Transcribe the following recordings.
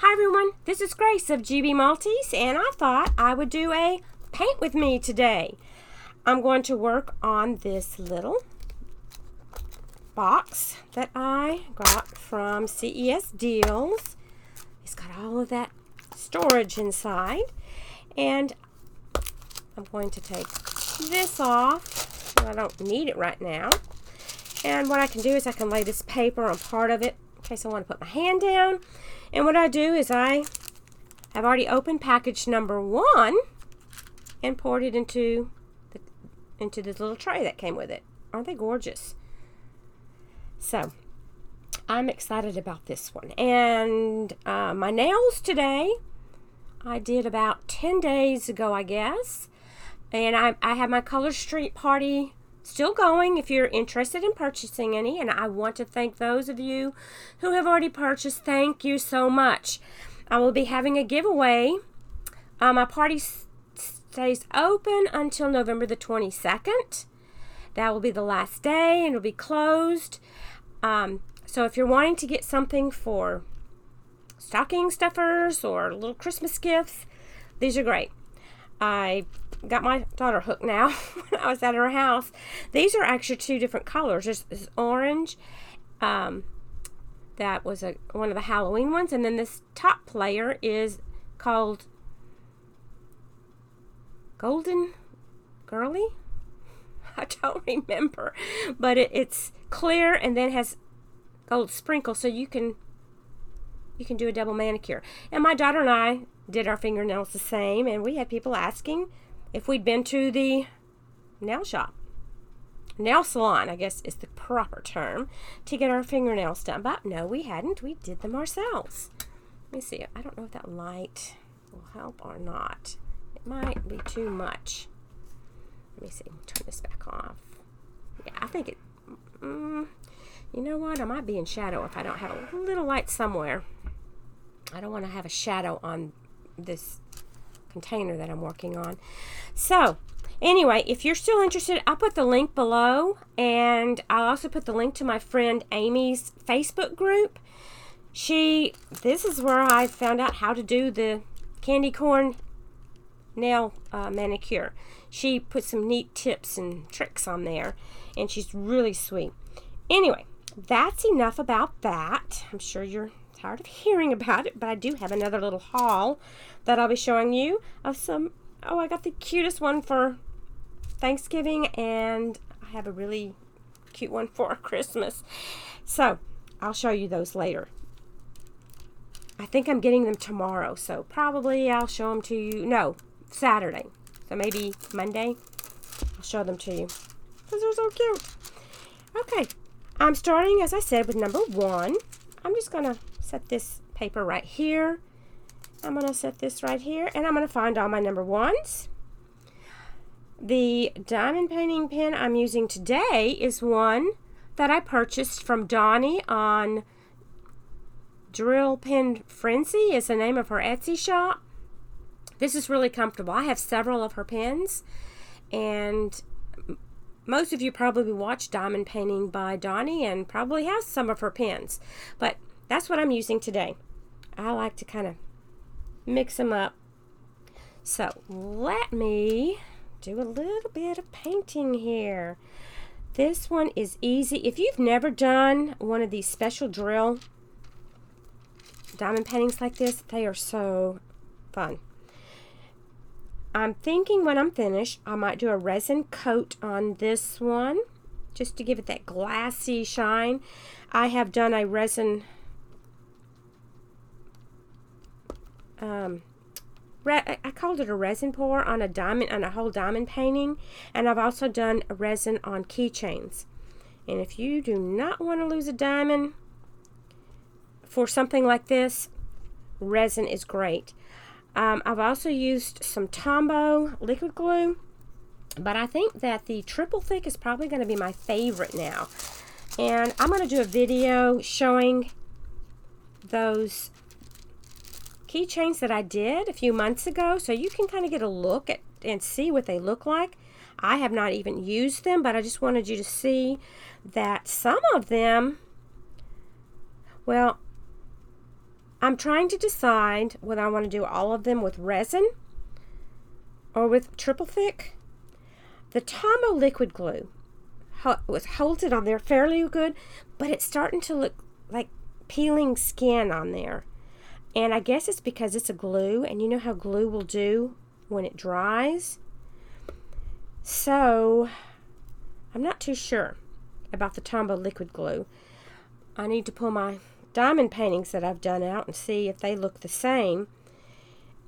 Hi everyone, this is Grace of gbmaltese, and I thought I would do a paint with me today. I'm going to work on this little box that I got from cesdeals. It's got all of that storage inside, and I'm going to take this off. I don't need it right now. And what I can do is I can lay this paper on part of it in case I want to put my hand down. And what I do is I have already opened package number 1 and poured it into this little tray that came with it. Aren't they gorgeous? So I'm excited about this one. And my nails today, I did about 10 days ago, I guess. And I have my Color Street party still going if you're interested in purchasing any, and I want to thank those of you who have already purchased. Thank you so much. I will be having a giveaway. My party stays open until November the 22nd. That will be the last day and it'll be closed. So if you're wanting to get something for stocking stuffers or little Christmas gifts, these are great. I got my daughter hooked now when I was at her house. These are actually 2 different colors. There's this orange, that was one of the Halloween ones, and then this top layer is called Golden Girly. I don't remember, but it's clear and then has gold sprinkles, so you can do a double manicure. And my daughter and I did our fingernails the same, and we had people asking if we'd been to the nail salon, I guess is the proper term, to get our fingernails done. But no, we hadn't. We did them ourselves. Let me see. I don't know if that light will help or not. It might be too much. Let me see. Turn this back off. Yeah, I think it, you know what? I might be in shadow if I don't have a little light somewhere. I don't want to have a shadow on this container that I'm working on. So anyway, if you're still interested, I'll put the link below, and I'll also put the link to my friend Amy's Facebook group. This is where I found out how to do the candy corn nail manicure. She put some neat tips and tricks on there, and she's really sweet. Anyway, that's enough about that. I'm sure you're tired of hearing about it, but I do have another little haul that I'll be showing you of some. Oh, I got the cutest one for Thanksgiving, and I have a really cute one for Christmas. So I'll show you those later. I think I'm getting them tomorrow, so probably I'll show them to you. No, Saturday. So maybe Monday I'll show them to you because they're so cute. Okay, I'm starting, as I said, with number 1. I'm just going to set this paper right here. I'm going to set this right here, and I'm going to find all my number 1s. The diamond painting pen I'm using today is one that I purchased from Donnie on Drill Pen Frenzy is the name of her Etsy shop. This is really comfortable. I have several of her pens, and most of you probably watch diamond painting by Donnie and probably have some of her pens, but that's what I'm using today. I like to kind of mix them up. So let me do a little bit of painting here. This one is easy. If you've never done one of these special drill diamond paintings like this, they are so fun. I'm thinking when I'm finished, I might do a resin coat on this one just to give it that glassy shine. I have done a resin I called it a resin pour on a whole diamond painting, and I've also done a resin on keychains. And if you do not want to lose a diamond for something like this, resin is great. I've also used some Tombow liquid glue, but I think that the triple thick is probably going to be my favorite now. And I'm going to do a video showing those keychains that I did a few months ago, so you can kind of get a look at and see what they look like. I have not even used them, but I just wanted you to see that some of them, well, I'm trying to decide whether I want to do all of them with resin or with triple thick. The Tombow liquid glue holds it on there fairly good, but it's starting to look like peeling skin on there. And I guess it's because it's a glue, and you know how glue will do when it dries. So I'm not too sure about the Tombow liquid glue. I need to pull my diamond paintings that I've done out and see if they look the same.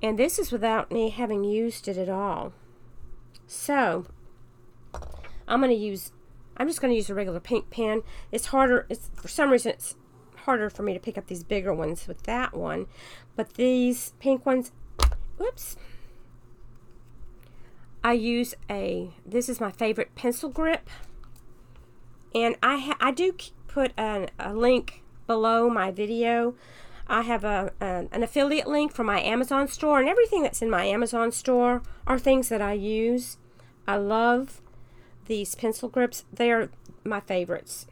And this is without me having used it at all. So I'm just going to use a regular pink pen. It's harder. For some reason it's harder for me to pick up these bigger ones with that one. But these pink ones, whoops. I use this is my favorite pencil grip. And I do put a link below my video. I have an affiliate link for my Amazon store, and everything that's in my Amazon store are things that I use. I love these pencil grips. They are my favorites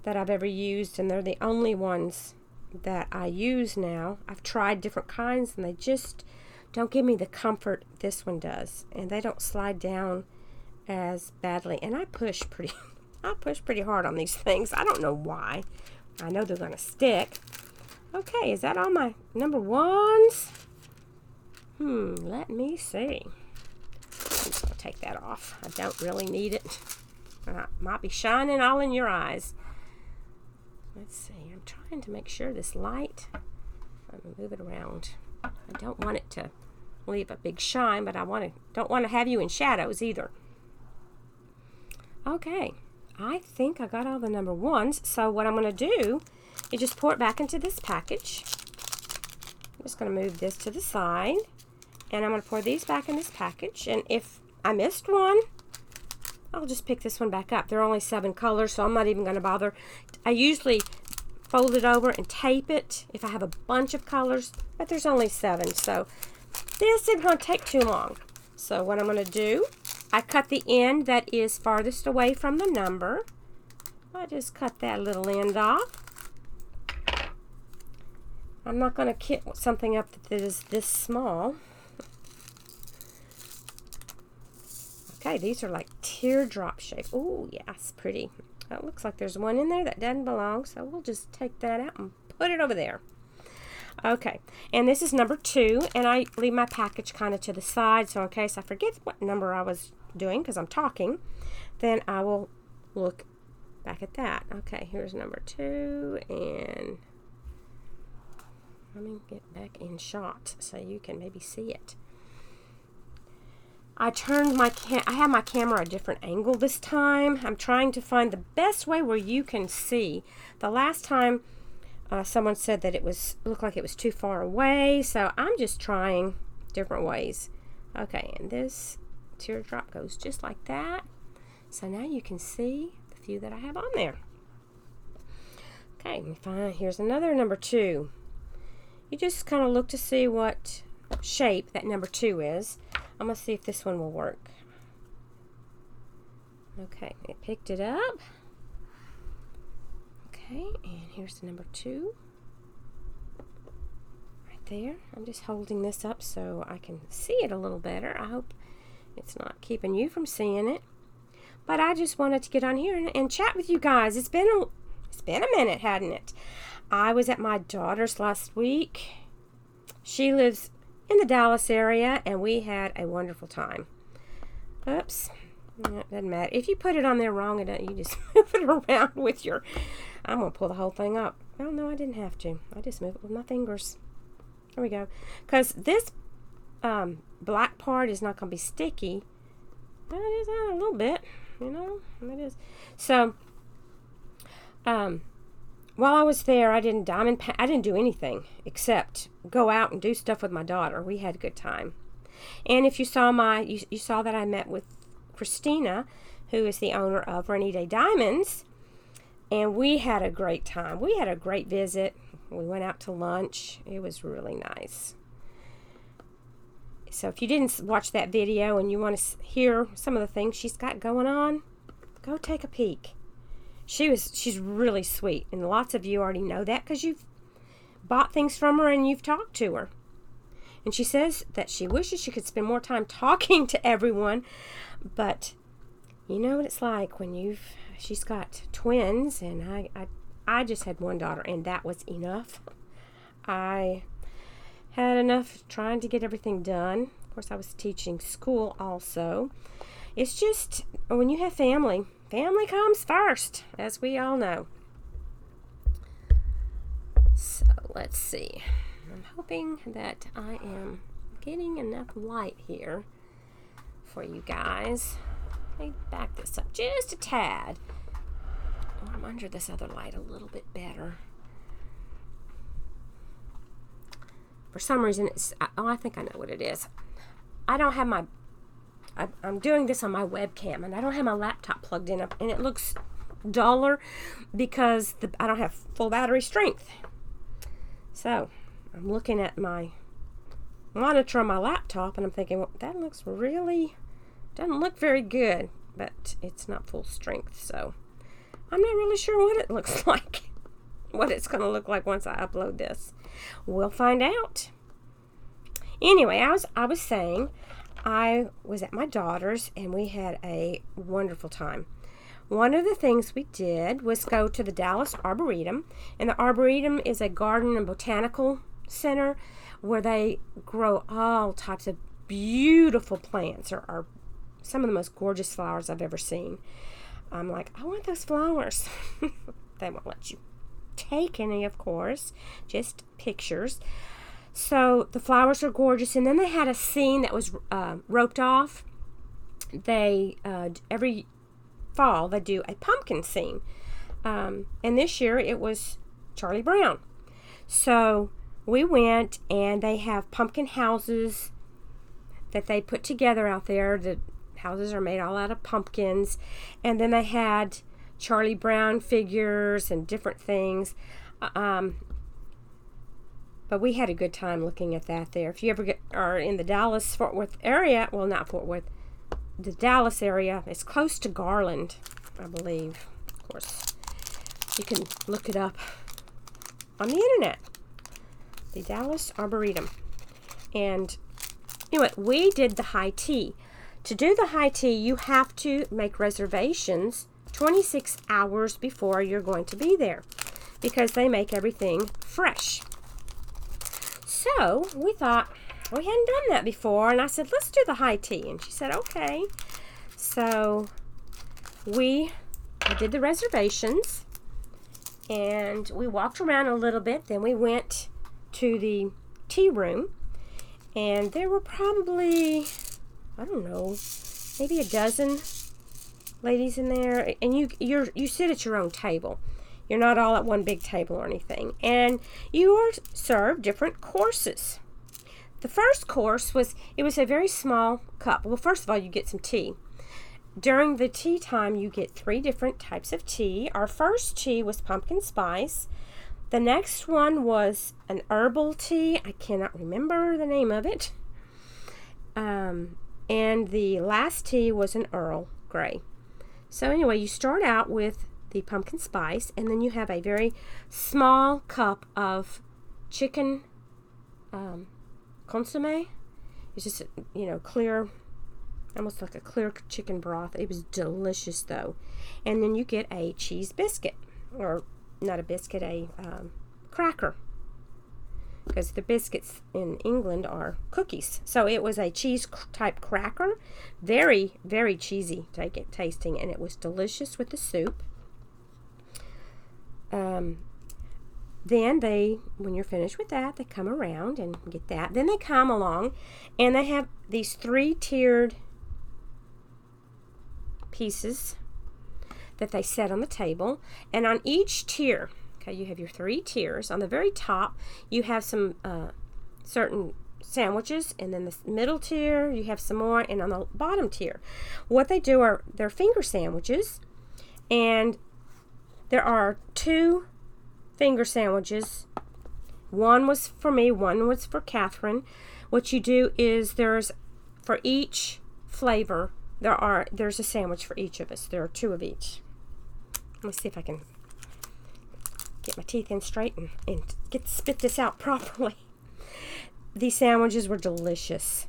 that I've ever used, and they're the only ones that I use now. I've tried different kinds, and they just don't give me the comfort this one does, and they don't slide down as badly. And I push pretty hard on these things. I don't know why. I know they're going to stick. Okay, is that all my number ones? Let me see. I'm just going to take that off. I don't really need it. Might be shining all in your eyes. Let's see. I'm trying to make sure this light, I'm going to move it around. I don't want it to leave a big shine, but don't want to have you in shadows either. Okay, I think I got all the number ones. So what I'm going to do is just pour it back into this package. I'm just going to move this to the side, and I'm going to pour these back in this package. And if I missed one, I'll just pick this one back up. There are only 7 colors, so I'm not even going to bother. I usually fold it over and tape it if I have a bunch of colors, but there's only 7, so this isn't going to take too long. So what I'm going to do, I cut the end that is farthest away from the number. I just cut that little end off. I'm not going to kit something up that is this small. Okay, these are like teardrop shape. Oh, yes, pretty. It looks like there's one in there that doesn't belong, so we'll just take that out and put it over there. Okay, and this is number 2, and I leave my package kind of to the side, so in case I forget what number I was doing because I'm talking, then I will look back at that. Okay, here's number 2, and let me get back in shot so you can maybe see it. I turned I have my camera a different angle this time. I'm trying to find the best way where you can see. The last time someone said that it looked like it was too far away, so I'm just trying different ways. Okay, and this teardrop goes just like that. So now you can see the few that I have on there. Okay, let me find, here's another number 2. You just kind of look to see what shape that number 2 is. I'm going to see if this one will work. Okay, I picked it up. Okay, and here's the number 2. Right there. I'm just holding this up so I can see it a little better. I hope it's not keeping you from seeing it. But I just wanted to get on here and chat with you guys. It's been a minute, hadn't it? I was at my daughter's last week. She lives in the Dallas area, and we had a wonderful time. Oops. It doesn't matter. If you put it on there wrong, you just move it around with your... I'm going to pull the whole thing up. Oh, no, I didn't have to. I just move it with my fingers. There we go. Because this black part is not going to be sticky. But it is a little bit, you know. It is. So, while I was there, I didn't do anything except go out and do stuff with my daughter. We had a good time. And if you saw you saw that I met with Christina, who is the owner of Rainy Day Diamonds, and we had a great time. We had a great visit. We went out to lunch. It was really nice. So if you didn't watch that video and you want to hear some of the things she's got going on, go take a peek. She's really sweet, and lots of you already know that because you've bought things from her and you've talked to her. And she says that she wishes she could spend more time talking to everyone. But you know what it's like when she's got twins, and I just had one daughter, and that was enough. I had enough trying to get everything done. Of course, I was teaching school also. It's just, when you have family comes first, as we all know. So, let's see. I'm hoping that I am getting enough light here for you guys. Let me back this up just a tad. I'm under this other light a little bit better. For some reason, I think I know what it is. I don't have I'm doing this on my webcam, and I don't have my laptop plugged in, and it looks duller because I don't have full battery strength. So, I'm looking at my monitor on my laptop, and I'm thinking, well, that doesn't look very good, but it's not full strength, so I'm not really sure what it looks like, what it's going to look like once I upload this. We'll find out. Anyway, I was saying I was at my daughter's, and we had a wonderful time. One of the things we did was go to the Dallas Arboretum, and the Arboretum is a garden and botanical center where they grow all types of beautiful plants, or some of the most gorgeous flowers I've ever seen. I'm like, I want those flowers. They won't let you take any, of course, just pictures. So the flowers are gorgeous, and then they had a scene that was roped off. They every fall they do a pumpkin scene, and this year it was Charlie Brown. So we went, and they have pumpkin houses that they put together out there. The houses are made all out of pumpkins, and then they had Charlie Brown figures and different things. But we had a good time looking at that there. If you ever are in the Dallas-Fort Worth area, well, not Fort Worth, the Dallas area, it's close to Garland, I believe. Of course, you can look it up on the internet. The Dallas Arboretum. And anyway, we did the high tea. To do the high tea, you have to make reservations 26 hours before you're going to be there, because they make everything fresh. So we thought, we hadn't done that before, and I said, let's do the high tea. And she said, okay. So we did the reservations, and we walked around a little bit. Then we went to the tea room, and there were probably, I don't know, maybe a dozen ladies in there, and you sit at your own table. You're not all at one big table or anything. And you are served different courses. The first course was a very small cup. Well, first of all, you get some tea. During the tea time, you get 3 different types of tea. Our first tea was pumpkin spice. The next one was an herbal tea. I cannot remember the name of it. And the last tea was an Earl Grey. So anyway, you start out with the pumpkin spice, and then you have a very small cup of chicken consomme. It's just, clear, almost like a clear chicken broth. It was delicious, though. And then you get a cheese biscuit, or not a biscuit, a cracker, because the biscuits in England are cookies. So it was a cheese type cracker, very, very cheesy tasting, and it was delicious with the soup. Then when you're finished with that, they come around and get that. Then they come along, and they have these 3-tiered pieces that they set on the table. And on each tier, okay, you have your 3 tiers. On the very top, you have some certain sandwiches, and then the middle tier, you have some more, and on the bottom tier, what they do are they're finger sandwiches, and there are 2 finger sandwiches. One was for me, one was for Catherine. What you do is for each flavor, there's a sandwich for each of us. There are 2 of each. Let me see if I can get my teeth in straight and spit this out properly. These sandwiches were delicious.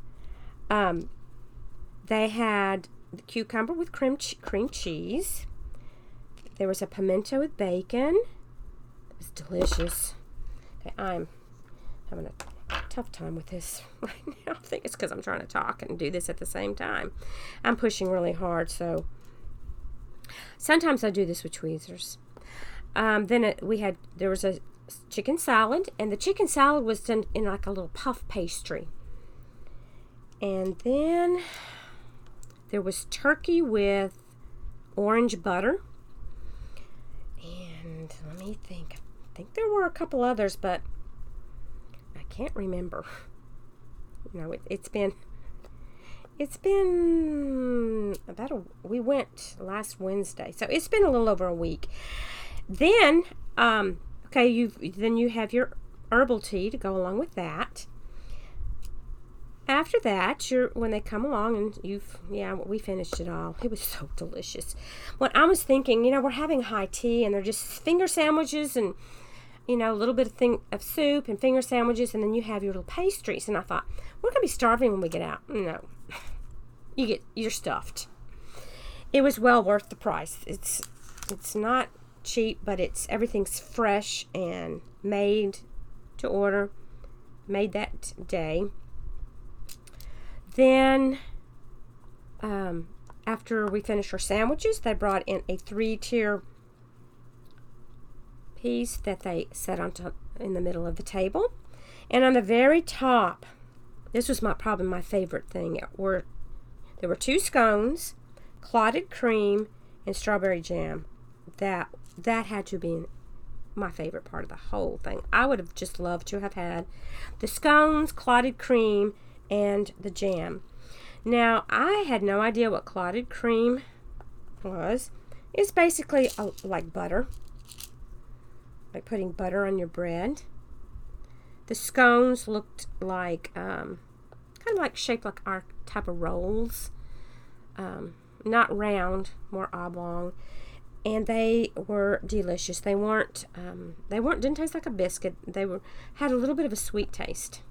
They had the cucumber with cream cheese. There was a pimento with bacon. It was delicious. Okay, I'm having a tough time with this right now. I think it's because I'm trying to talk and do this at the same time. I'm pushing really hard, so sometimes I do this with tweezers. Then there was a chicken salad, and the chicken salad was done in like a little puff pastry. And then there was turkey with orange butter. And let me think. I think there were a couple others, but I can't remember. You know, it's been we went last Wednesday, so it's been a little over a week. Then, okay, you have your herbal tea to go along with that. After that, when they come along and we finished it all. It was so delicious. What I was thinking, we're having high tea and they're just finger sandwiches and, a little bit of soup and finger sandwiches, and then you have your little pastries. And I thought, we're going to be starving when we get out. No, you're stuffed. It was well worth the price. It's not cheap, but everything's fresh and made to order, made that day. Then, after we finished our sandwiches, they brought in a 3-tier piece that they set in the middle of the table. And on the very top, this was probably my favorite thing. There were 2 scones, clotted cream, and strawberry jam. That had to be my favorite part of the whole thing. I would have just loved to have had the scones, clotted cream, and the jam. Now, I had no idea what clotted cream was. It's basically like butter, like putting butter on your bread. The scones looked like kind of like shaped like our type of rolls, not round, more oblong, and they were delicious. They didn't taste like a biscuit. They had a little bit of a sweet taste.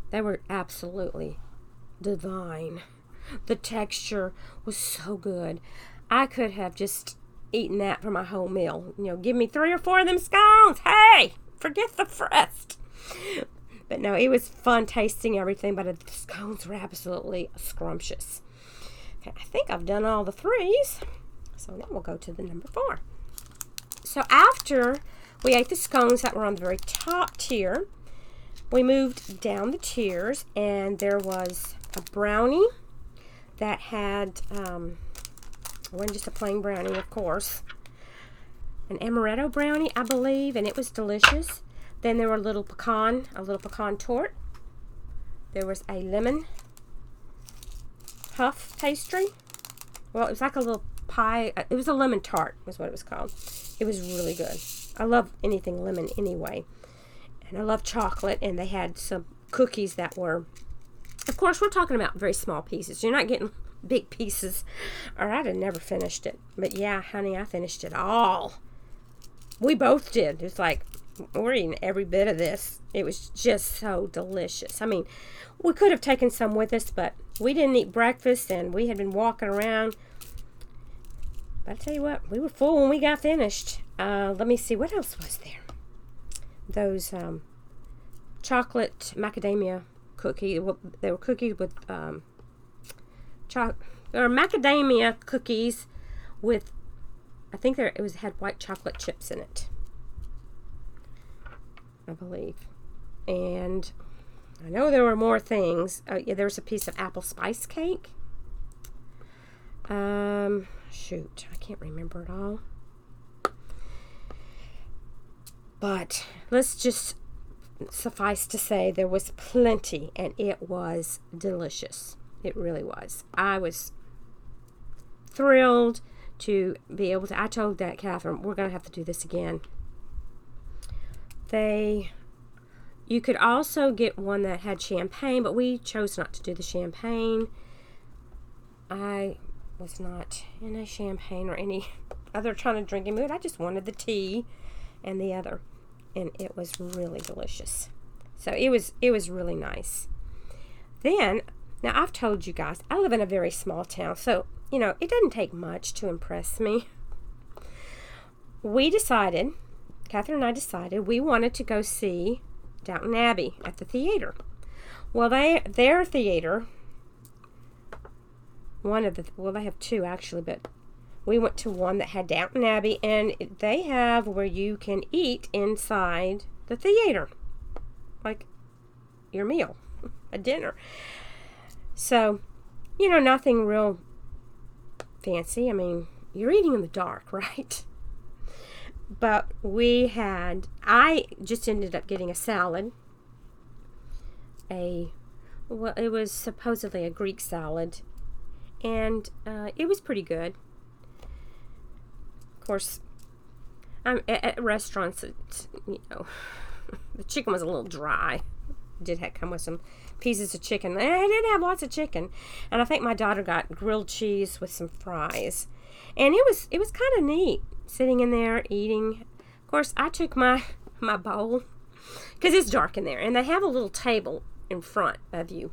They were absolutely divine. The texture was so good. I could have just eaten that for my whole meal. Give me 3 or 4 of them scones. Hey, forget the rest. But no, it was fun tasting everything, but the scones were absolutely scrumptious. Okay, I think I've done all the 3s. So now we'll go to the number 4. So after we ate the scones that were on the very top tier, we moved down the tiers, and there was a brownie that had, it wasn't just a plain brownie, of course, an amaretto brownie, I believe, and it was delicious. Then there were a little pecan tort. There was a lemon puff pastry. Well, it was like a little pie. It was a lemon tart, was what it was called. It was really good. I love anything lemon anyway. And I love chocolate, and they had some cookies that were, of course, we're talking about very small pieces. You're not getting big pieces, or I'd have never finished it. But yeah, honey, I finished it all. We both did. It's like, we're eating every bit of this. It was just so delicious. I mean, we could have taken some with us, but we didn't eat breakfast, and we had been walking around. But I tell you what, we were full when we got finished. Let me see, what else was there? Those chocolate macadamia cookie. Well, they were cookies with macadamia cookies with, I think it had white chocolate chips in it, I believe. And I know there were more things. Yeah, there was a piece of apple spice cake. Shoot, I can't remember it all. But let's just suffice to say there was plenty, and it was delicious. It really was. I was thrilled to be able to. I told that Catherine, we're going to have to do this again. You could also get one that had champagne, but we chose not to do the champagne. I was not in a champagne or any other trying to drinking mood. I just wanted the tea. and the other, and it was really delicious. So it was really nice. Then, now I've told you guys, I live in a very small town, so, you know, it doesn't take much to impress me. Catherine and I decided we wanted to go see Downton Abbey at the theater. Well, their theater, they have two actually, but we went to one that had Downton Abbey, and they have where you can eat inside the theater, like your meal, a dinner. So, you know, nothing real fancy. I mean, you're eating in the dark, right? But I just ended up getting a salad. It was supposedly a Greek salad, and it was pretty good. Of course, at restaurants, you know, the chicken was a little dry. It did come with some pieces of chicken. And I did have lots of chicken, and I think my daughter got grilled cheese with some fries, and it was kind of neat sitting in there eating. Of course, I took my bowl because it's dark in there, and they have a little table in front of you,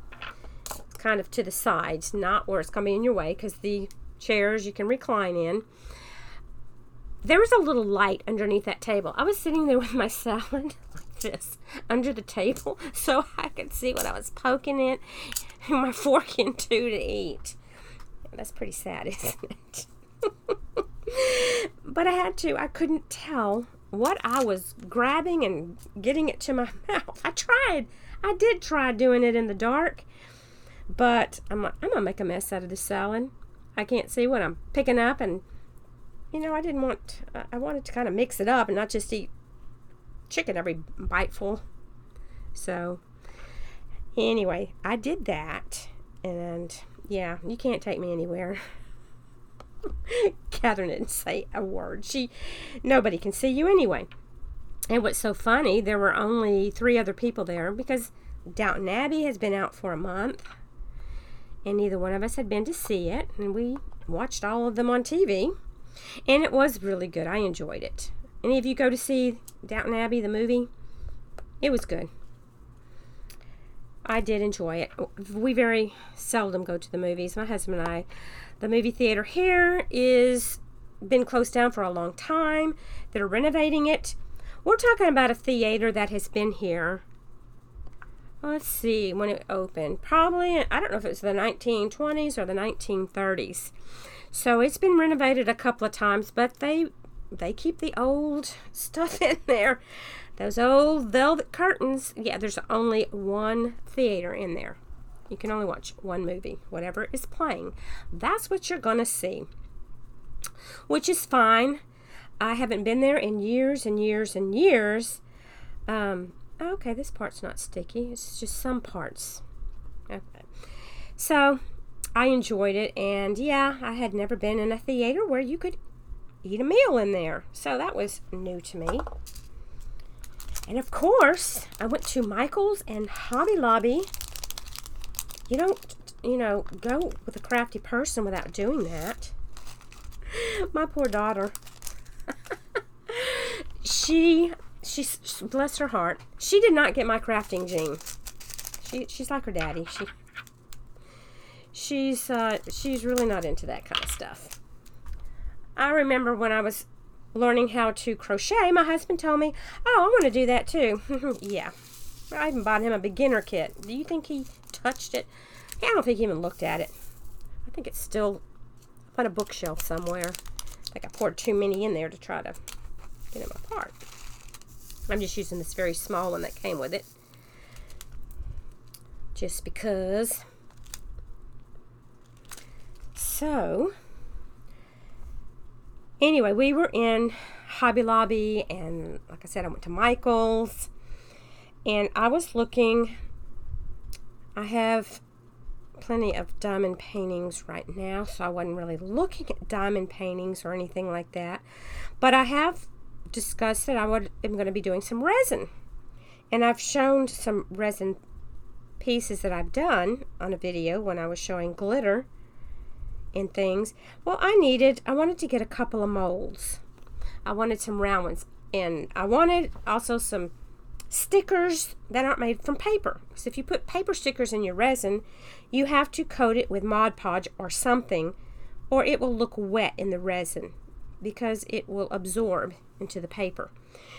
kind of to the sides, not where it's going to be in your way, because the chairs you can recline in. There was a little light underneath that table. I was sitting there with my salad like this under the table so I could see what I was poking it and my fork into to eat. That's pretty sad, isn't it? But I couldn't tell what I was grabbing and getting it to my mouth. I did try doing it in the dark, but I'm going to make a mess out of this salad. I can't see what I'm picking up, and you know, I wanted to kind of mix it up and not just eat chicken every biteful. So, anyway, I did that. And, yeah, you can't take me anywhere. Catherine didn't say a word. Nobody can see you anyway. And what's so funny, there were only 3 other people there because Downton Abbey has been out for a month. And neither one of us had been to see it. And we watched all of them on TV. And it was really good. I enjoyed it. Any of you go to see Downton Abbey, the movie? It was good. I did enjoy it. We very seldom go to the movies. My husband and I. The movie theater here is been closed down for a long time. They're renovating it. We're talking about a theater that has been here. Let's see when it opened. Probably, I don't know if it was the 1920s or the 1930s. So it's been renovated a couple of times, but they keep the old stuff in there. Those old velvet curtains. Yeah, there's only one theater in there. You can only watch one movie, whatever is playing. That's what you're going to see, which is fine. I haven't been there in years and years and years. Okay, this part's not sticky. It's just some parts. Okay. So I enjoyed it, and yeah, I had never been in a theater where you could eat a meal in there. So that was new to me. And of course, I went to Michael's and Hobby Lobby. You don't, go with a crafty person without doing that. My poor daughter. She's bless her heart. She did not get my crafting gene. She's like her daddy. She's really not into that kind of stuff. I remember when I was learning how to crochet, my husband told me, "Oh, I want to do that too." Yeah. I even bought him a beginner kit. Do you think he touched it? Yeah, I don't think he even looked at it. I think it's still up on a bookshelf somewhere. I think I poured too many in there to try to get them apart. I'm just using this very small one that came with it. Just because. So, anyway, we were in Hobby Lobby, and like I said, I went to Michael's, and I was looking. I have plenty of diamond paintings right now, so I wasn't really looking at diamond paintings or anything like that, but I have discussed that am going to be doing some resin, and I've shown some resin pieces that I've done on a video when I was showing glitter and things. Well, I wanted to get a couple of molds. I wanted some round ones. And I wanted also some stickers that aren't made from paper. So if you put paper stickers in your resin, you have to coat it with Mod Podge or something, or it will look wet in the resin because it will absorb into the paper.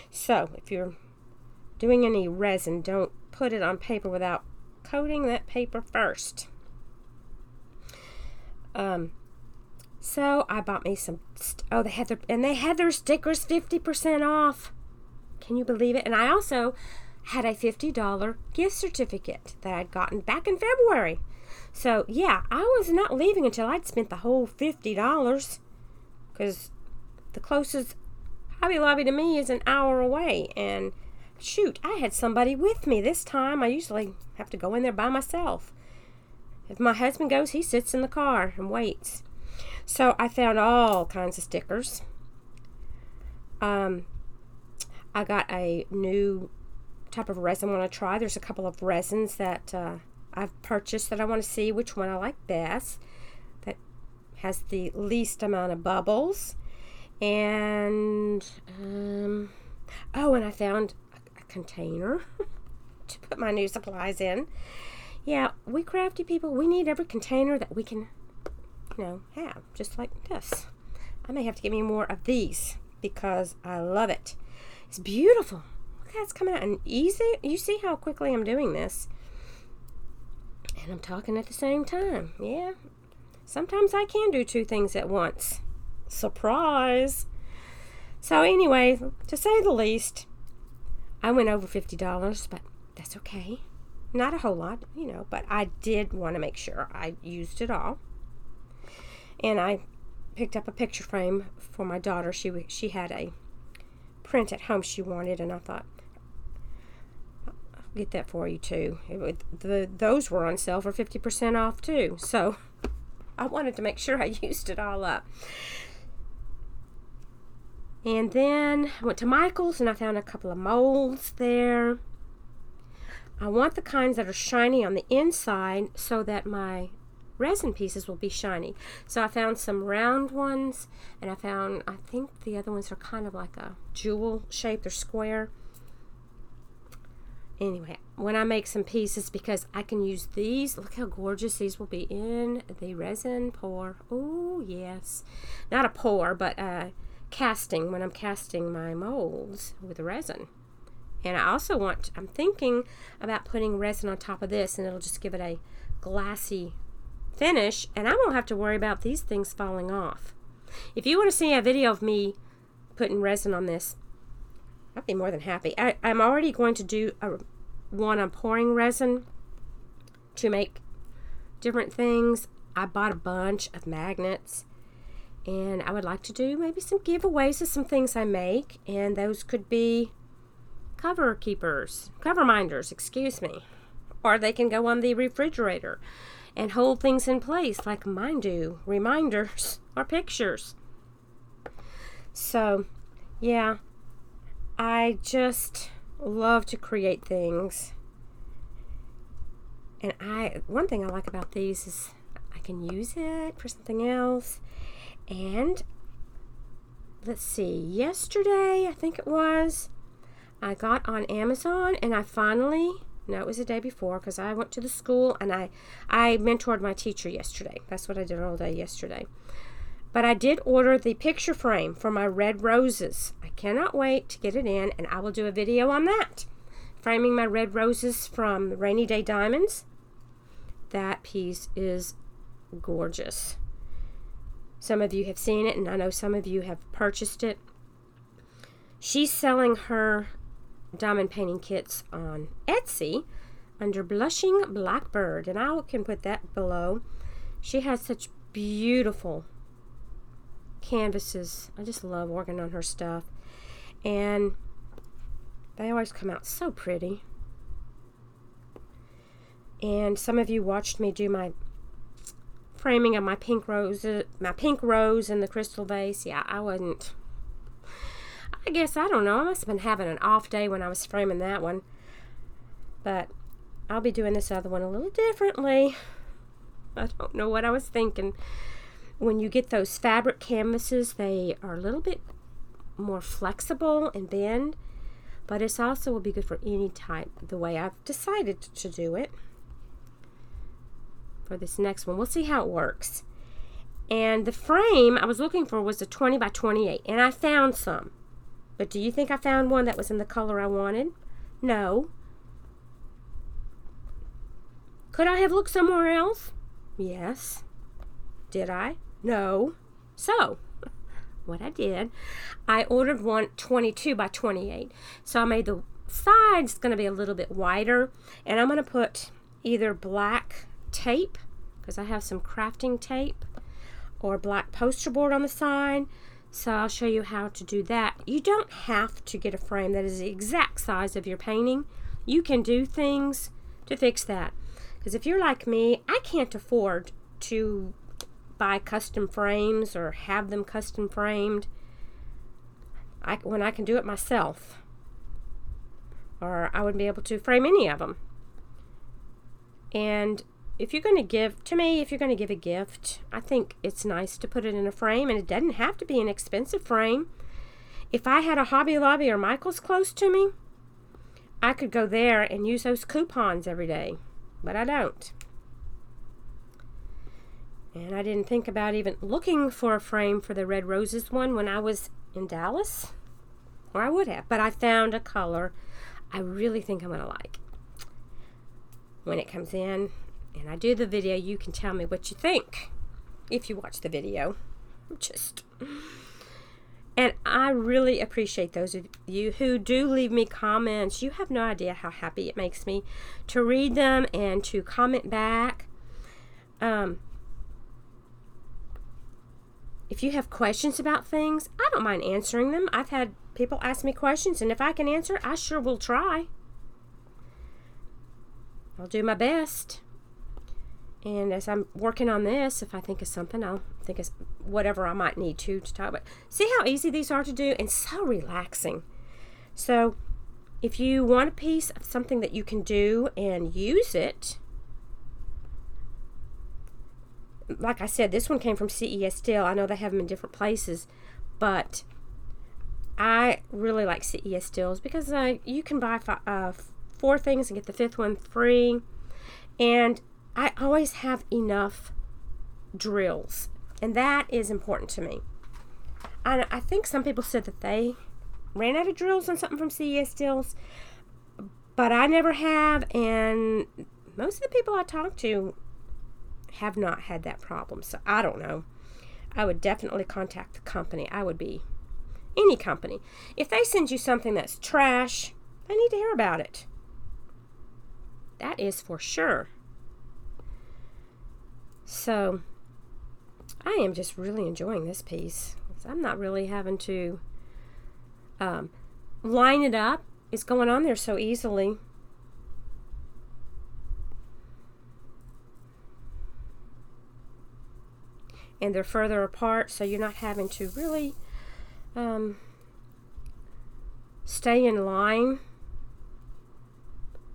So if you're doing any resin, don't put it on paper without coating that paper first. So I bought me some, they had their stickers 50% off. Can you believe it? And I also had a $50 gift certificate that I'd gotten back in February. So yeah, I was not leaving until I'd spent the whole $50, because the closest Hobby Lobby to me is an hour away. And shoot, I had somebody with me this time. I usually have to go in there by myself. If my husband goes, he sits in the car and waits. So I found all kinds of stickers. I got a new type of resin I want to try. There's a couple of resins that I've purchased that I want to see which one I like best, that has the least amount of bubbles. And and I found a container to put my new supplies in. Yeah, we crafty people, we need every container that we can, have, just like this. I may have to get me more of these because I love it. It's beautiful. Look how it's coming out and easy. You see how quickly I'm doing this. And I'm talking at the same time. Yeah. Sometimes I can do two things at once. Surprise. So anyway, to say the least, I went over $50, but that's okay. Not a whole lot, but I did want to make sure I used it all. And I picked up a picture frame for my daughter. She had a print at home she wanted, and I thought, I'll get that for you too. Those were on sale for 50% off too. So I wanted to make sure I used it all up. And then I went to Michael's and I found a couple of molds there. I want the kinds that are shiny on the inside so that my resin pieces will be shiny. So I found some round ones, and I think the other ones are kind of like a jewel shape. They're square. Anyway, when I make some pieces, because I can use these, look how gorgeous these will be in the resin pour. Oh yes, not a pour, but casting, when I'm casting my molds with resin. And I also I'm thinking about putting resin on top of this, and it'll just give it a glassy finish, and I won't have to worry about these things falling off. If you want to see a video of me putting resin on this, I'd be more than happy. I'm already going to do one on pouring resin to make different things. I bought a bunch of magnets, and I would like to do maybe some giveaways of some things I make, and those could be cover minders, or they can go on the refrigerator and hold things in place like mine do, reminders or pictures. So yeah, I just love to create things, and one thing I like about these is I can use it for something else. And let's see, yesterday I think it was, I got on Amazon, and it was the day before, because I went to the school and I mentored my teacher yesterday. That's what I did all day yesterday. But I did order the picture frame for my red roses. I cannot wait to get it in, and I will do a video on that. Framing my red roses from Rainy Day Diamonds. That piece is gorgeous. Some of you have seen it, and I know some of you have purchased it. She's selling her diamond painting kits on Etsy under Blushing Blackbird, and I can put that below. She has such beautiful canvases. I just love working on her stuff, and they always come out so pretty. And some of you watched me do my framing of my pink rose in the crystal vase. Yeah, I guess, I don't know, I must have been having an off day when I was framing that one. But I'll be doing this other one a little differently. I don't know what I was thinking. When you get those fabric canvases, they are a little bit more flexible and bend, but it's also will be good for any type, the way I've decided to do it for this next one. We'll see how it works. And the frame I was looking for was a 20 by 28, and I found some. But do you think I found one that was in the color I wanted? No. Could I have looked somewhere else? Yes. Did I? No. So, what I did, I ordered one 22 by 28. So I made the sides going to be a little bit wider, and I'm going to put either black tape, because I have some crafting tape, or black poster board on the side. So I'll show you how to do that. You don't have to get a frame that is the exact size of your painting. You can do things to fix that. Because if you're like me, I can't afford to buy custom frames or have them custom framed when I can do it myself. Or I wouldn't be able to frame any of them. And if you're going to give, to me, if you're going to give a gift, I think it's nice to put it in a frame, and it doesn't have to be an expensive frame. If I had a Hobby Lobby or Michael's close to me, I could go there and use those coupons every day, but I don't. And I didn't think about even looking for a frame for the Red Roses one when I was in Dallas, or I would have, but I found a color I really think I'm going to like. When it comes in and I do the video, you can tell me what you think if you watch the video. And I really appreciate those of you who do leave me comments. You have no idea how happy it makes me to read them and to comment back. If you have questions about things, I don't mind answering them. I've had people ask me questions, and if I can answer, I sure will try. I'll do my best. And as I'm working on this, if I think of something, I'll think of whatever I might need to talk about. See how easy these are to do and so relaxing. So if you want a piece of something that you can do and use it, like I said, this one came from cesdeals. I know they have them in different places, but I really like cesdeals because you can buy 4 things and get the 5th one free. And I always have enough drills, and that is important to me. And I think some people said that they ran out of drills on something from cesdeals, but I never have, and most of the people I talk to have not had that problem, so I don't know. I would definitely contact the company. I would be any company. If they send you something that's trash, I need to hear about it. That is for sure. So I am just really enjoying this piece. I'm not really having to line it up. It's going on there so easily. And they're further apart, so you're not having to really stay in line.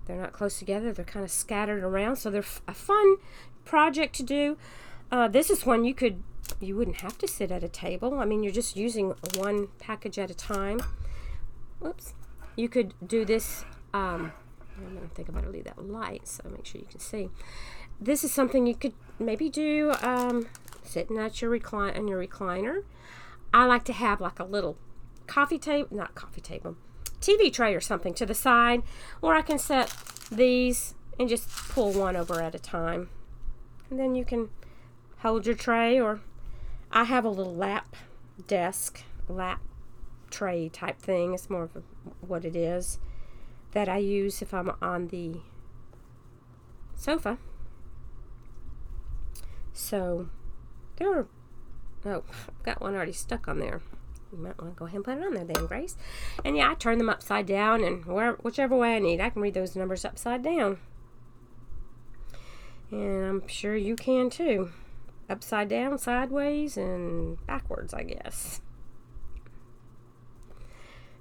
They're not close together. They're kind of scattered around, so they're a fun project to do. This is one you wouldn't have to sit at a table. I mean, you're just using one package at a time. Whoops. You could do this. I don't think I'm going to leave that light, so make sure you can see. This is something you could maybe do sitting at your recliner. I like to have like a little TV tray or something to the side, or I can set these and just pull one over at a time. And then you can hold your tray, or I have a little lap tray type thing. It's more of what it is that I use if I'm on the sofa. So I've got one already stuck on there. You might want to go ahead and put it on there then, Grace. And yeah, I turn them upside down, and whichever way I need, I can read those numbers upside down. And I'm sure you can too. Upside down, sideways, and backwards, I guess.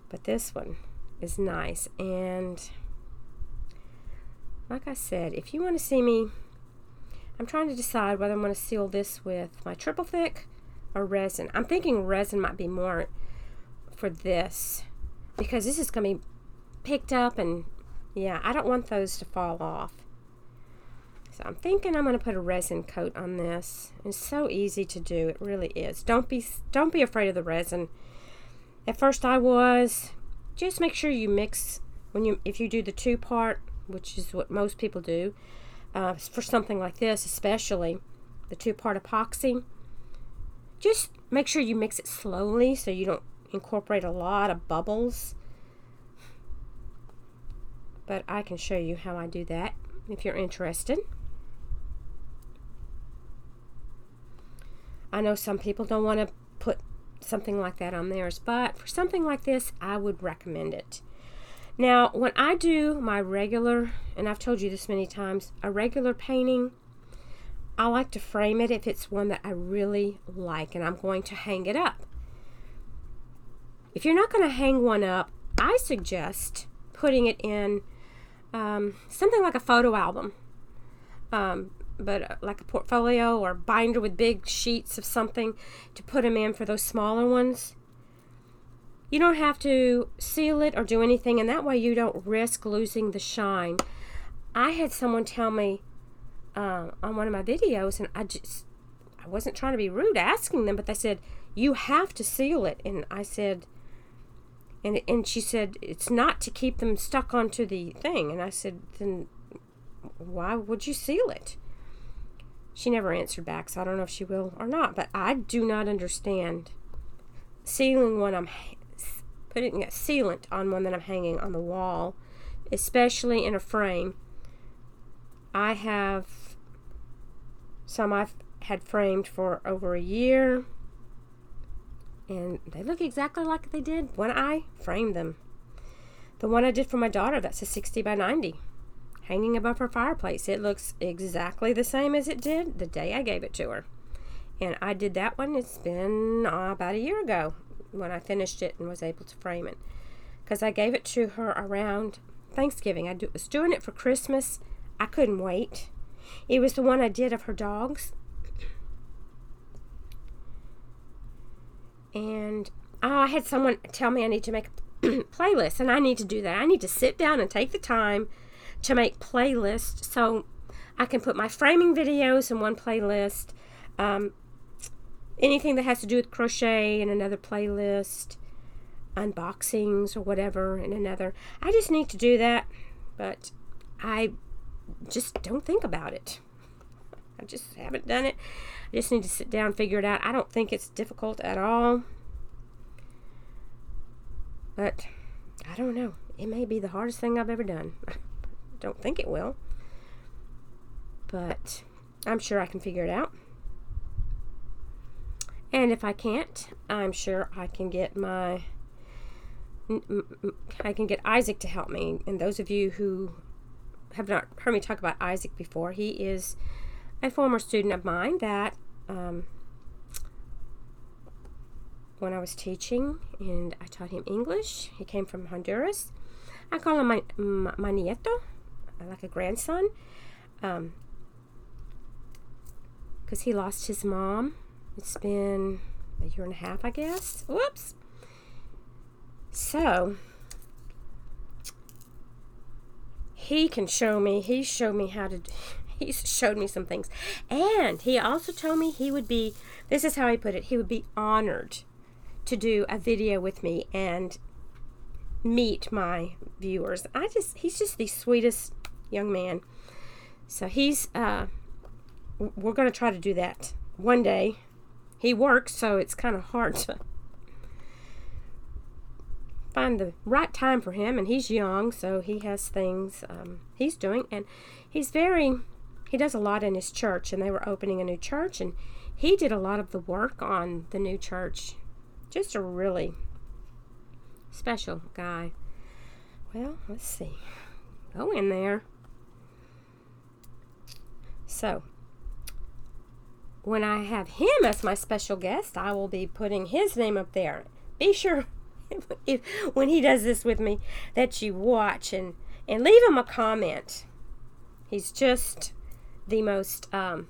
But this one is nice. And like I said, if you want to see me, I'm trying to decide whether I'm going to seal this with my triple thick or resin. I'm thinking resin might be more for this because this is going to be picked up, and yeah, I don't want those to fall off. So I'm thinking I'm going to put a resin coat on this. It's so easy to do. It really is. Don't be afraid of the resin. At first I was. Just make sure you mix if you do the 2-part, which is what most people do, for something like this, especially the 2-part epoxy. Just make sure you mix it slowly so you don't incorporate a lot of bubbles. But I can show you how I do that if you're interested. I know some people don't want to put something like that on theirs, but for something like this, I would recommend it. Now, when I do my regular, and I've told you this many times, a regular painting, I like to frame it if it's one that I really like and I'm going to hang it up. If you're not going to hang one up, I suggest putting it in something like a photo album, but like a portfolio or binder with big sheets of something to put them in for those smaller ones. You don't have to seal it or do anything, and that way you don't risk losing the shine. I had someone tell me on one of my videos, and I wasn't trying to be rude asking them, but they said, you have to seal it. And I said, and she said, it's not to keep them stuck onto the thing. And I said, then why would you seal it? She never answered back, so I don't know if she will or not. But I do not understand sealing one. I'm putting a sealant on one that I'm hanging on the wall, especially in a frame. I have some I've had framed for over a year, and they look exactly like they did when I framed them. The one I did for my daughter, that's a 60 by 90, hanging above her fireplace. It looks exactly the same as it did the day I gave it to her. And I did that one, it's been about a year ago when I finished it and was able to frame it, because I gave it to her around Thanksgiving. I was doing it for Christmas. I couldn't wait. It was the one I did of her dogs. And I had someone tell me I need to make a playlist, and I need to do that. I need to sit down and take the time to make playlists so I can put my framing videos in one playlist, anything that has to do with crochet in another playlist, unboxings or whatever in another. I just need to do that, but I just don't think about it. I just haven't done it. I just need to sit down and figure it out. I don't think it's difficult at all, but I don't know. It may be the hardest thing I've ever done. I don't think it will, but I'm sure I can figure it out. And if I can't, I'm sure I can get Isaac to help me. And those of you who have not heard me talk about Isaac before, he is a former student of mine that when I was teaching and I taught him English, he came from Honduras. I call him my nieto, like a grandson, because he lost his mom. It's been a year and a half, I guess. Whoops. So he showed me some things. And he also told me this is how he put it, he would be honored to do a video with me and meet my viewers. He's just the sweetest young man. So we're going to try to do that one day. He works, so it's kind of hard to find the right time for him, and he's young, so he has things he's doing, and he does a lot in his church, and they were opening a new church, and he did a lot of the work on the new church. Just a really special guy. Well, let's see. Go in there. So, when I have him as my special guest, I will be putting his name up there. Be sure, when he does this with me, that you watch and leave him a comment. He's just the most, I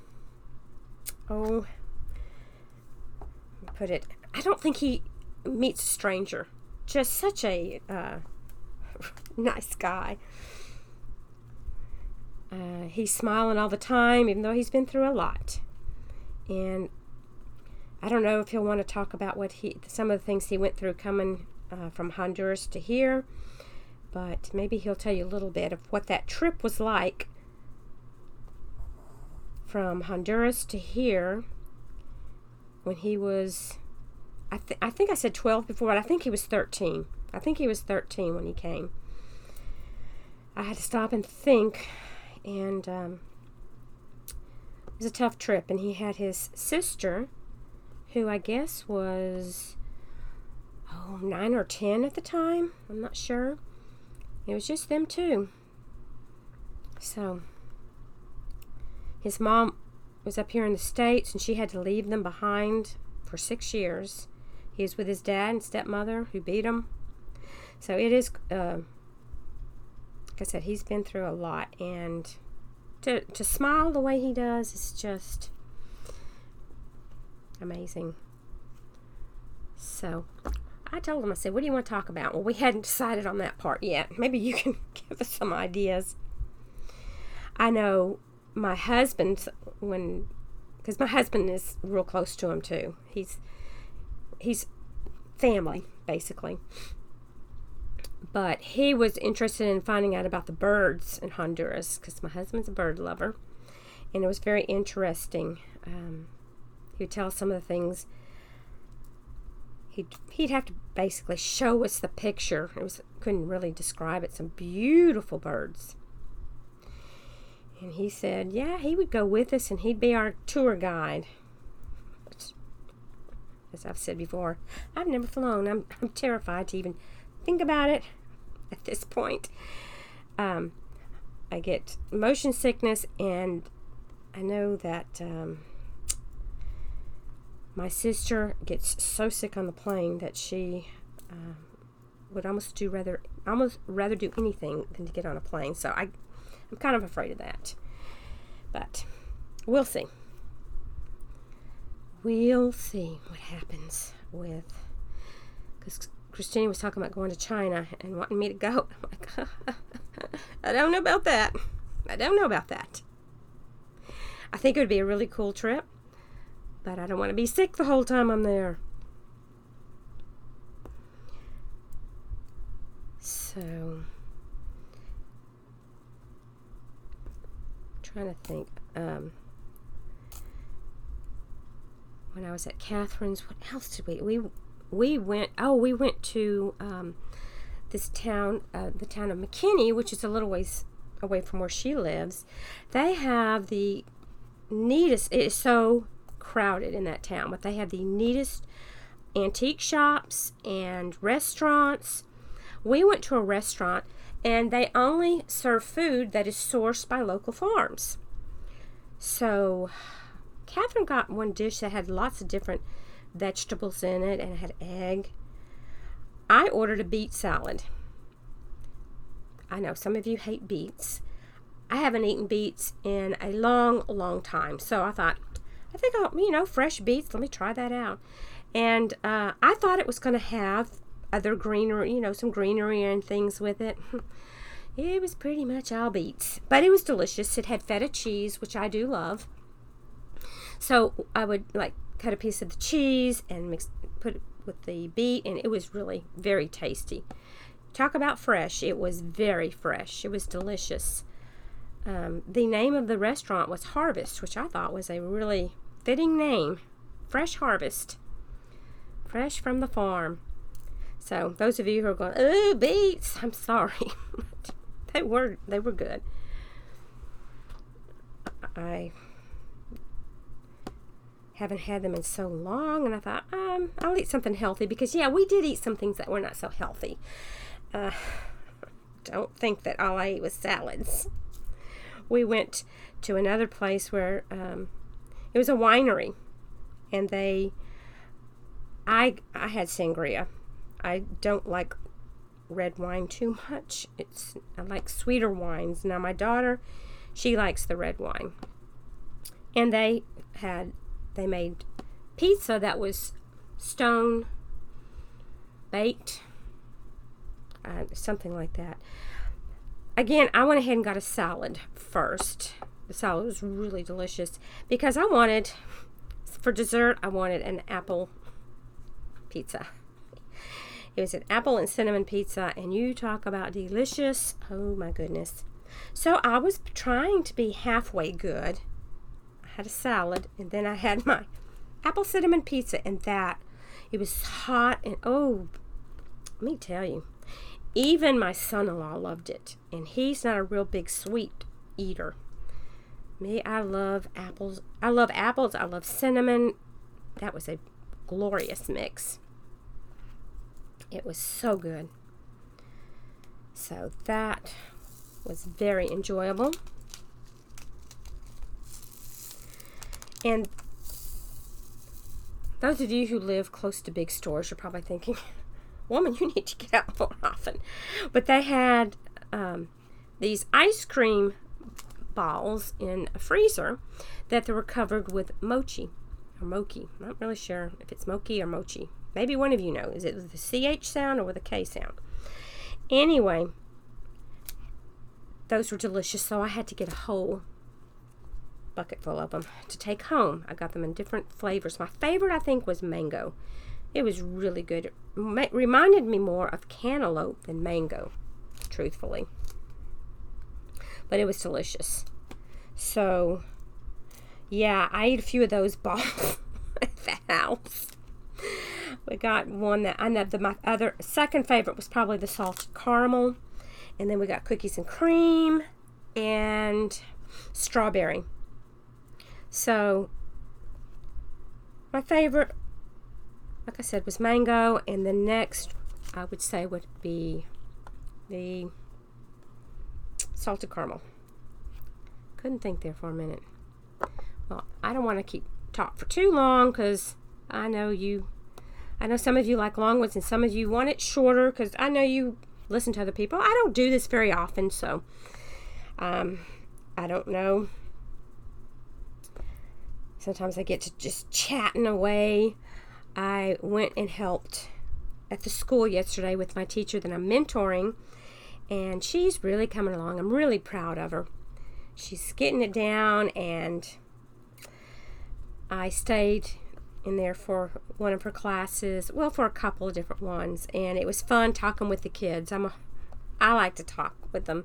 don't think he meets a stranger. just such a nice guy. He's smiling all the time, even though he's been through a lot. And I don't know if he'll want to talk about some of the things he went through coming from Honduras to here, but maybe he'll tell you a little bit of what that trip was like from Honduras to here when he was, I think I said 12 before, but I think he was 13. I think he was 13 when he came. I had to stop and think, and it was a tough trip. And he had his sister, who I guess was 9 or 10 at the time. I'm not sure. It was just them two. So his mom was up here in the States, and she had to leave them behind for 6 years. He was with his dad and stepmother, who beat him. So it is, like I said, he's been through a lot, and to smile the way he does is just amazing. So I told him, I said, what do you want to talk about? Well, we hadn't decided on that part yet. Maybe you can give us some ideas. I know my husband, because my husband is real close to him too. He's family, basically. But he was interested in finding out about the birds in Honduras, because my husband's a bird lover. And it was very interesting. He would tell us some of the things. He'd have to basically show us the picture. Couldn't really describe it. Some beautiful birds. And he said, yeah, he would go with us and he'd be our tour guide. Which, as I've said before, I've never flown. I'm terrified to even think about it at this point. I get motion sickness, and I know that my sister gets so sick on the plane that she would almost rather do anything than to get on a plane. So I'm kind of afraid of that. But we'll see. We'll see what happens with, because Christine was talking about going to China and wanting me to go. I'm like, I don't know about that. I think it would be a really cool trip, but I don't want to be sick the whole time I'm there. So, trying to think. When I was at Catherine's, what else did we went? Oh, we went to this town, the town of McKinney, which is a little ways away from where she lives. They have the neatest. It is so crowded in that town, but they have the neatest antique shops and restaurants. We went to a restaurant, and they only serve food that is sourced by local farms. So Catherine got one dish that had lots of different vegetables in it, and it had egg. I ordered a beet salad. I know some of you hate beets. I haven't eaten beets in a long, long time. So I thought, I think I'll, fresh beets, let me try that out. And I thought it was going to have other greenery, some greenery and things with it. It was pretty much all beets. But it was delicious. It had feta cheese, which I do love. So I would cut a piece of the cheese and put it with the beet, and it was really very tasty. Talk about fresh. It was very fresh. It was delicious. The name of the restaurant was Harvest, which I thought was a really fitting name. Fresh Harvest. Fresh from the farm. So those of you who are going, oh, beets, I'm sorry. They were good. I haven't had them in so long, and I thought, I'll eat something healthy, because we did eat some things that were not so healthy. Don't think that all I ate was salads. We went to another place where it was a winery, and I had sangria. I don't like red wine too much. I like sweeter wines. Now my daughter, she likes the red wine, and they made pizza that was stone baked. something like that. Again, I went ahead and got a salad first. The salad was really delicious because for dessert, I wanted an apple pizza. It was an apple and cinnamon pizza, and you talk about delicious. Oh my goodness. So I was trying to be halfway good. I had a salad, and then I had my apple cinnamon pizza, and it was hot, and oh, let me tell you, even my son-in-law loved it, and he's not a real big sweet eater. Me, I love apples. I love cinnamon. That was a glorious mix. It was so good. So that was very enjoyable. And those of you who live close to big stores, you're probably thinking, woman, you need to get out more often. But they had these ice cream balls in a freezer that they were covered with mochi or mochi. I'm not really sure if it's mochi or mochi. Maybe one of you know. Is it with a CH sound or with a K sound? Anyway, those were delicious, so I had to get a whole bucket full of them to take home. I got them in different flavors. My favorite, I think, was mango. It was really good. It reminded me more of cantaloupe than mango, truthfully. But it was delicious. So, yeah, I ate a few of those balls at the house. We got one that I know my other second favorite was probably the salted caramel. And then we got cookies and cream and strawberry. So, my favorite, like I said, was mango. And the next, I would say, would be the salted caramel. Couldn't think there for a minute. Well, I don't want to talk for too long because I know some of you like long ones and some of you want it shorter because I know you listen to other people. I don't do this very often, so I don't know. Sometimes I get to just chatting away. I went and helped at the school yesterday with my teacher that I'm mentoring, and she's really coming along. I'm really proud of her. She's getting it down, and I stayed in there for one of her classes, well, for a couple of different ones, and it was fun talking with the kids. I like to talk with them,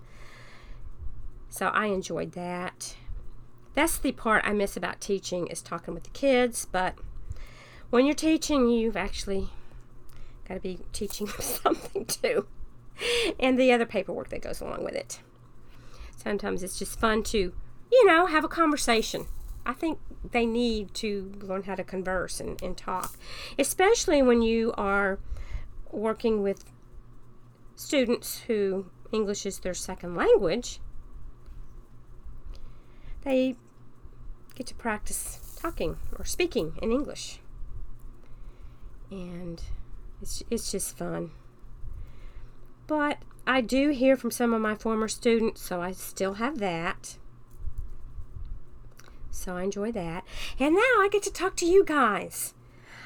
so I enjoyed that. That's the part I miss about teaching, is talking with the kids, but when you're teaching, you've actually got to be teaching them something too, and the other paperwork that goes along with it. Sometimes it's just fun to, have a conversation. I think they need to learn how to converse and talk, especially when you are working with students who English is their second language. They get to practice talking or speaking in English, and it's just fun. But I do hear from some of my former students, so I still have that. So I enjoy that. And now I get to talk to you guys.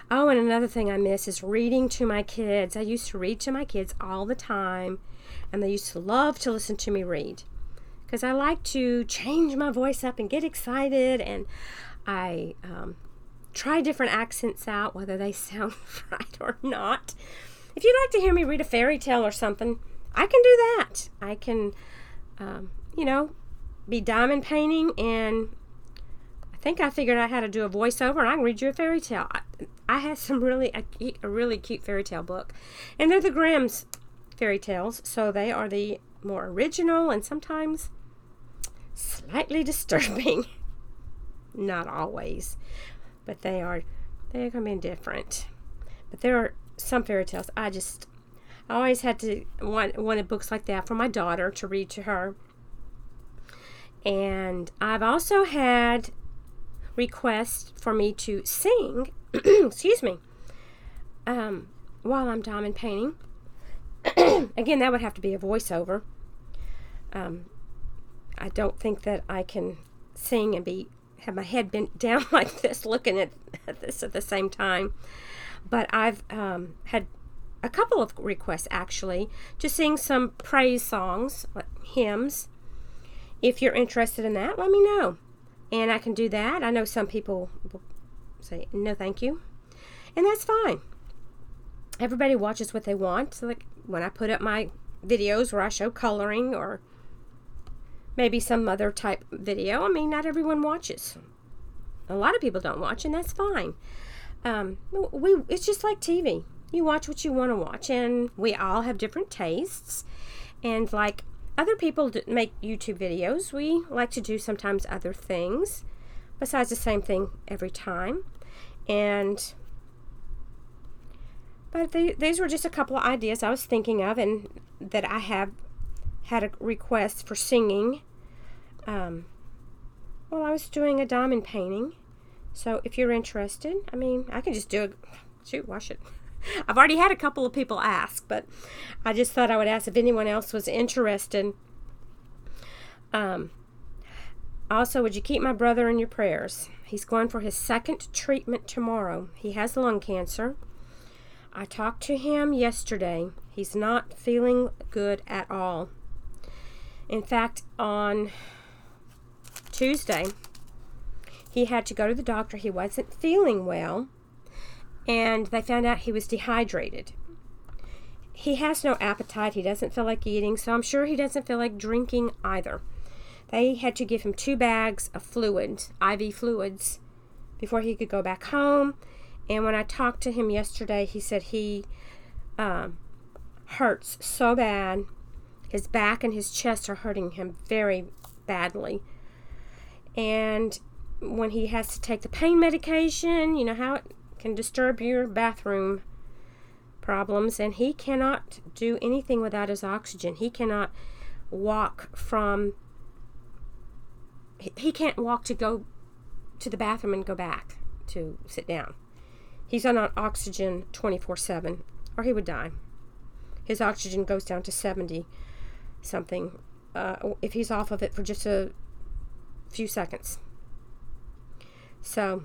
Oh, and another thing I miss is reading to my kids. I used to read to my kids all the time, and they used to love to listen to me read, because I like to change my voice up and get excited, and I try different accents out, whether they sound right or not. If you'd like to hear me read a fairy tale or something, I can do that. I can, be diamond painting, and I think I figured out how to do a voiceover, and I can read you a fairy tale. I have a really cute fairy tale book, and they're the Grimm's fairy tales, so they are the more original and sometimes slightly disturbing. Not always, but they're going to be different. But there are some fairy tales I always had to wanted books like that for my daughter to read to her. And I've also had requests for me to sing excuse me, while I'm diamond painting. Again, that would have to be a voiceover. I don't think that I can sing and have my head bent down like this, looking at this at the same time. But I've had a couple of requests actually, to sing some praise songs, like hymns. If you're interested in that, let me know. And I can do that. I know some people will say, no thank you. And that's fine. Everybody watches what they want. So like when I put up my videos where I show coloring or maybe some other type video, I mean, not everyone watches. A lot of people don't watch, and that's fine. It's just like TV. You watch what you want to watch, and we all have different tastes. And like other people make YouTube videos, we like to do sometimes other things besides the same thing every time. But these were just a couple of ideas I was thinking of, and that I have had a request for singing while I was doing a diamond painting. So if you're interested, I mean, I can just do it. Shoot, why should I've already had a couple of people ask, but I just thought I would ask if anyone else was interested. Also, would you keep my brother in your prayers? He's going for his second treatment tomorrow. He has lung cancer. I talked to him yesterday. He's not feeling good at all. In fact, on Tuesday, he had to go to the doctor. He wasn't feeling well, and they found out he was dehydrated. He has no appetite. He doesn't feel like eating, so I'm sure he doesn't feel like drinking either. They had to give him 2 bags of fluids, IV fluids, before he could go back home. And when I talked to him yesterday, he said he hurts so bad. His back and his chest are hurting him very badly. And when he has to take the pain medication, you know how it can disturb your bathroom problems. And he cannot do anything without his oxygen. He cannot walk he can't walk to go to the bathroom and go back to sit down. He's on oxygen 24/7, or he would die. His oxygen goes down to 70 something if he's off of it for just a few seconds. So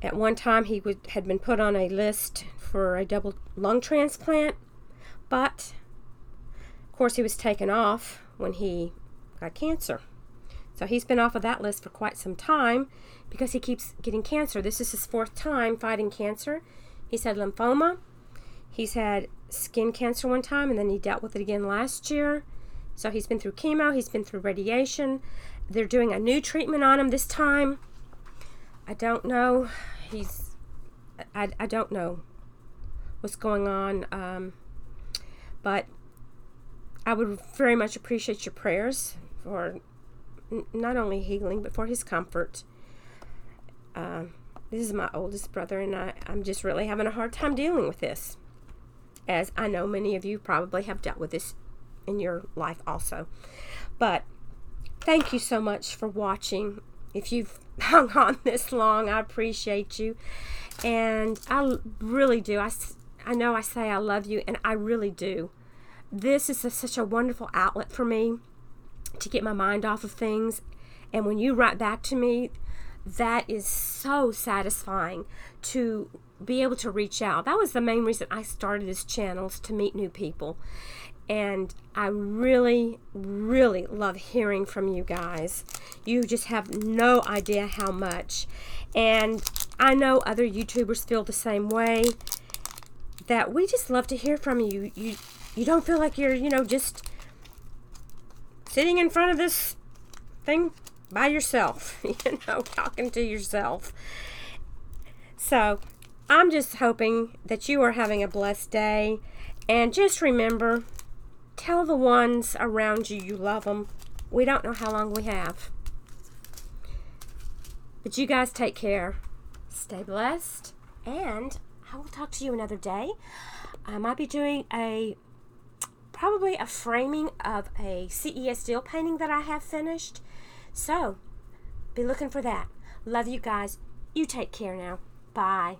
at one time he had been put on a list for a double lung transplant, but of course he was taken off when he got cancer. So he's been off of that list for quite some time because he keeps getting cancer. This is his 4th time fighting cancer. He's had lymphoma. He's had skin cancer one time, and then he dealt with it again last year. So he's been through chemo. He's been through radiation. They're doing a new treatment on him this time. I don't know. I don't know what's going on. But I would very much appreciate your prayers for not only healing, but for his comfort. This is my oldest brother, and I'm just really having a hard time dealing with this, as I know many of you probably have dealt with this in your life also. But thank you so much for watching. If you've hung on this long, I appreciate you, and I really do. I know I say I love you, and I really do. This is such a wonderful outlet for me to get my mind off of things, and when you write back to me, that is so satisfying to be able to reach out. That was the main reason I started this channel, is to meet new people, and I really, really love hearing from you guys. You just have no idea how much, and I know other YouTubers feel the same way, that we just love to hear from you. You don't feel like you're, just sitting in front of this thing by yourself, talking to yourself. So I'm just hoping that you are having a blessed day, and just remember, tell the ones around you you love them. We don't know how long we have. But you guys take care. Stay blessed, and I will talk to you another day. I might be doing probably a framing of a cesdeal painting that I have finished. So, be looking for that. Love you guys. You take care now. Bye.